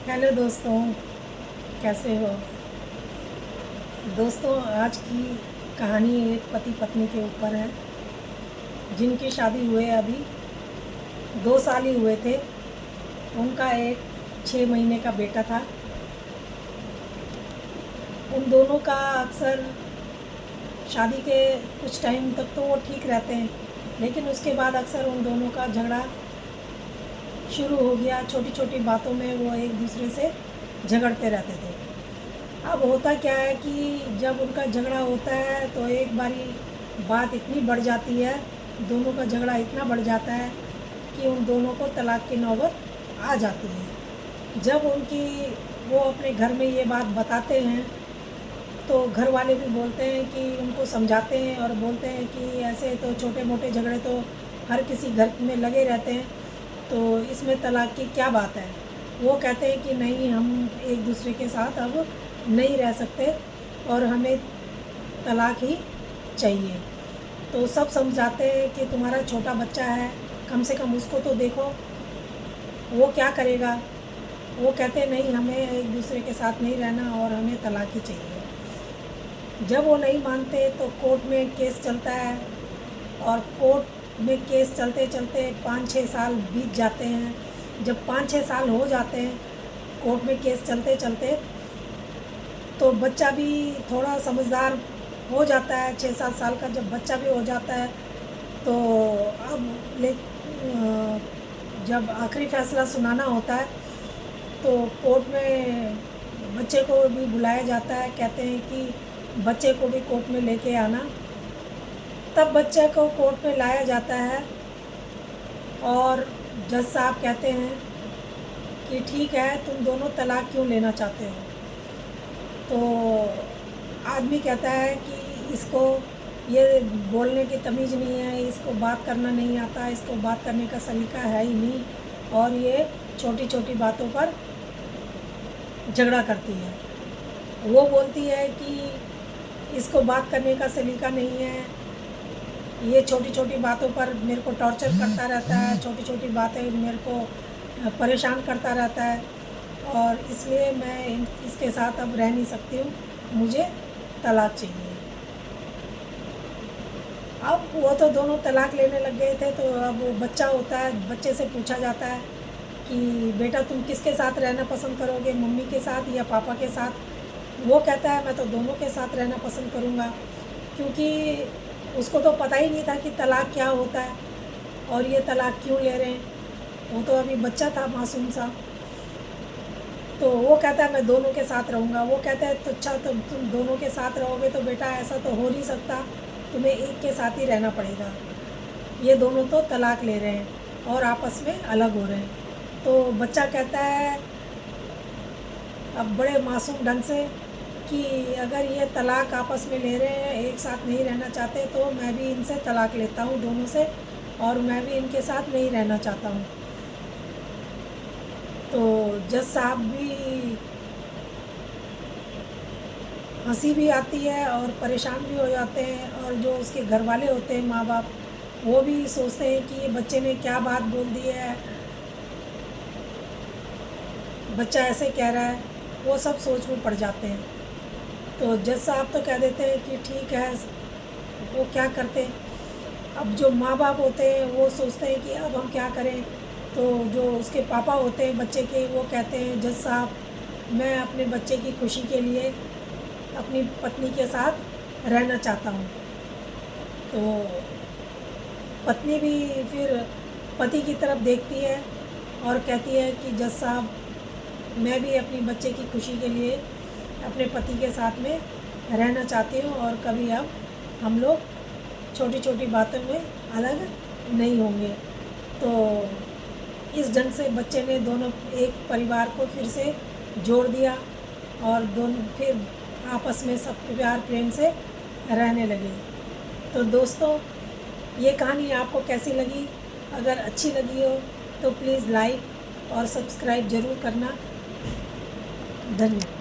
Hello दोस्तों, कैसे हो। दोस्तों, आज की कहानी एक पति पत्नी के ऊपर है जिनकी शादी हुए अभी 2 साल ही हुए थे। उनका एक 6 महीने का बेटा था। उन दोनों का अक्सर शादी के कुछ टाइम तक तो वो ठीक रहते हैं, लेकिन उसके बाद अक्सर उन दोनों का झगड़ा शुरू हो गया। छोटी छोटी बातों में वो एक दूसरे से झगड़ते रहते थे। अब होता क्या है कि जब उनका झगड़ा होता है तो एक बारी बात इतनी बढ़ जाती है, दोनों का झगड़ा इतना बढ़ जाता है कि उन दोनों को तलाक की नौबत आ जाती है। जब वो अपने घर में ये बात बताते हैं तो घर वाले भी बोलते हैं कि उनको समझाते हैं और बोलते हैं कि ऐसे तो छोटे मोटे झगड़े तो हर किसी घर में लगे रहते हैं, तो इसमें तलाक की क्या बात है। वो कहते हैं कि नहीं, हम एक दूसरे के साथ अब नहीं रह सकते और हमें तलाक ही चाहिए। तो सब समझाते हैं कि तुम्हारा छोटा बच्चा है, कम से कम उसको तो देखो, वो क्या करेगा। वो कहते हैं नहीं, हमें एक दूसरे के साथ नहीं रहना और हमें तलाक ही चाहिए। जब वो नहीं मानते तो कोर्ट में केस चलता है और कोर्ट में केस चलते चलते 5-6 साल बीत जाते हैं। जब 5-6 साल हो जाते हैं कोर्ट में केस चलते चलते, तो बच्चा भी थोड़ा समझदार हो जाता है। 6-7 साल का जब बच्चा भी हो जाता है तो अब जब आखिरी फैसला सुनाना होता है तो कोर्ट में बच्चे को भी बुलाया जाता है। कहते हैं कि बच्चे को भी कोर्ट में लेके आना। तब बच्चे को कोर्ट में लाया जाता है और जज साहब कहते हैं कि ठीक है, तुम दोनों तलाक क्यों लेना चाहते हो। तो आदमी कहता है कि इसको ये बोलने की तमीज़ नहीं है, इसको बात करना नहीं आता, इसको बात करने का सलीका है ही नहीं, और ये छोटी छोटी बातों पर झगड़ा करती है। वो बोलती है कि इसको बात करने का सलीका नहीं है, ये छोटी छोटी बातों पर मेरे को टॉर्चर करता रहता है, छोटी छोटी बातें मेरे को परेशान करता रहता है, और इसलिए मैं इसके साथ अब रह नहीं सकती हूँ, मुझे तलाक चाहिए। अब वो तो दोनों तलाक लेने लग गए थे। तो अब वो बच्चा होता है, बच्चे से पूछा जाता है कि बेटा तुम किसके साथ रहना पसंद करोगे, मम्मी के साथ या पापा के साथ। वो कहता है मैं तो दोनों के साथ रहना पसंद करूँगा, क्योंकि उसको तो पता ही नहीं था कि तलाक क्या होता है और ये तलाक क्यों ले रहे हैं। वो तो अभी बच्चा था, मासूम सा। तो वो कहता है मैं दोनों के साथ रहूँगा। वो कहता है तो अच्छा, तो तुम दोनों के साथ रहोगे तो बेटा ऐसा तो हो नहीं सकता, तुम्हें एक के साथ ही रहना पड़ेगा। ये दोनों तो तलाक ले रहे हैं और आपस में अलग हो रहे हैं। तो बच्चा कहता है अब बड़े मासूम ढंग से कि अगर ये तलाक आपस में ले रहे हैं, एक साथ नहीं रहना चाहते, तो मैं भी इनसे तलाक लेता हूँ दोनों से, और मैं भी इनके साथ नहीं रहना चाहता हूँ। तो जज साहब भी हंसी भी आती है और परेशान भी हो जाते हैं, और जो उसके घर वाले होते हैं, माँ बाप, वो भी सोचते हैं कि ये बच्चे ने क्या बात बोल दी है, बच्चा ऐसे कह रहा है। वो सब सोच में पड़ जाते हैं। तो जज साहब तो कह देते हैं कि ठीक है। वो क्या करते हैं, अब जो माँ बाप होते हैं वो सोचते हैं कि अब हम क्या करें। तो जो उसके पापा होते हैं बच्चे के, वो कहते हैं जज साहब, मैं अपने बच्चे की खुशी के लिए अपनी पत्नी के साथ रहना चाहता हूँ। तो पत्नी भी फिर पति की तरफ देखती है और कहती है कि जज साहब, मैं भी अपनी बच्चे की खुशी के लिए अपने पति के साथ में रहना चाहती हूँ, और कभी अब हम लोग छोटी छोटी बातों में अलग नहीं होंगे। तो इस ढंग से बच्चे ने दोनों एक परिवार को फिर से जोड़ दिया और दोनों फिर आपस में सब प्यार प्रेम से रहने लगे। तो दोस्तों, ये कहानी आपको कैसी लगी? अगर अच्छी लगी हो तो प्लीज़ लाइक और सब्सक्राइब ज़रूर करना। धन्यवाद।